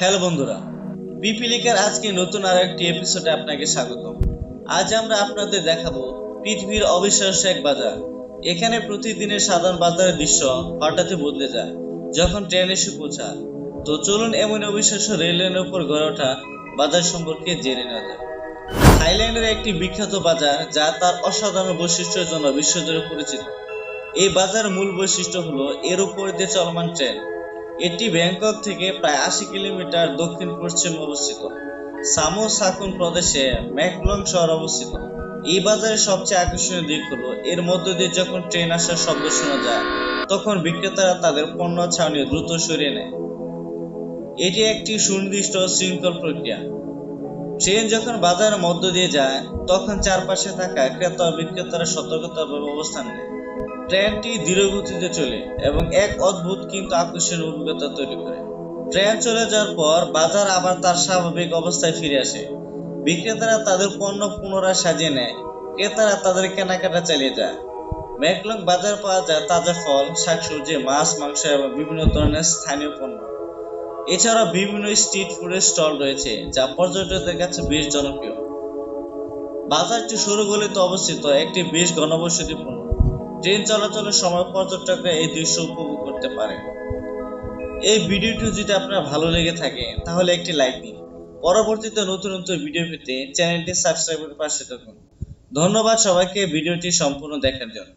Hello বন্ধুরা, পিপিলিকার আজকে নতুন আর একটি এপিসোডে আপনাকে স্বাগতম। আজ আমরা আপনাদের দেখাবো পৃথিবীর অবিশ্বাস্য এক বাজার। এখানে প্রতিদিনের সাধারণ বাজারের দৃশ্য হঠাৎই বদলে যায় যখন ট্রেন এসে পৌঁছায়। তো চলুন এমন অবিশ্বাস্য রেল লাইনের উপর গড়ে ওঠা বাজার সম্পর্কে জেনে নেওয়া যায়। থাইল্যান্ডের একটি বিখ্যাত বাজার যা তার অসাধারণ বৈশিষ্ট্যের জন্য বিশ্বজুড়ে পরিচিত। এই বাজারের মূল বৈশিষ্ট্য হলো এর উপর দিয়ে চলমান ট্রেন। এটি ব্যাংকক থেকে প্রায় ৮০ কিলোমিটার দক্ষিণ পশ্চিমে অবস্থিত সামো সাকুন প্রদেশে ম্যাকলং শহর অবস্থিত। এই বাজারের সবচেয়ে আকর্ষণীয় দিক হলো এর মধ্য দিয়ে যখন ট্রেন আসার শব্দ শোনা যায় তখন বিক্রেতারা তাদের পণ্য ছাউনি দ্রুত সরিয়ে নেয়। এটি একটি সুনির্দিষ্ট শৃঙ্খল প্রক্রিয়া। ট্রেন যখন বাজারের মধ্য দিয়ে যায় তখন চারপাশে থাকা ক্রেতা ও বিক্রেতারা সতর্কতাভাবে অবস্থান নেয়। ট্রেনটি ধীর গতিতে চলে এবং এক অদ্ভুত কিন্তু আকর্ষণীয় অভিজ্ঞতা তৈরি করে। ট্রেন চলে যাওয়ার পর বাজার আবার তার স্বাভাবিক অবস্থায় ফিরে আসে। বিক্রেতারা তাদের পণ্য পুনরায় সাজিয়ে নেয়, ক্রেতারা তাদের কেনাকাটা চালিয়ে যায়। ম্যাকলং বাজার পাওয়া যায় তাজা ফল, শাকসবজি, মাছ, মাংস এবং বিভিন্ন ধরনের স্থানীয় পণ্য। এছাড়া বিভিন্ন স্ট্রিট ফুডের স্টল রয়েছে যা পর্যটকদের কাছে বেশ জনপ্রিয়। বাজারটি সরু গলিতে অবস্থিত একটি বেশ ঘনবসতিপূর্ণ। ট্রেন চলাচলের সময় পর্যটকরা এই দৃশ্য উপভোগ করতে পারে। এই ভিডিওটি যদি আপনার ভালো লেগে থাকে তাহলে একটি লাইক দিন। পরবর্তীতে নতুন নতুন ভিডিও পেতে চ্যানেলটি সাবস্ক্রাইব করে পাশে থাকুন। ধন্যবাদ সবাইকে ভিডিওটি সম্পূর্ণ দেখার জন্য।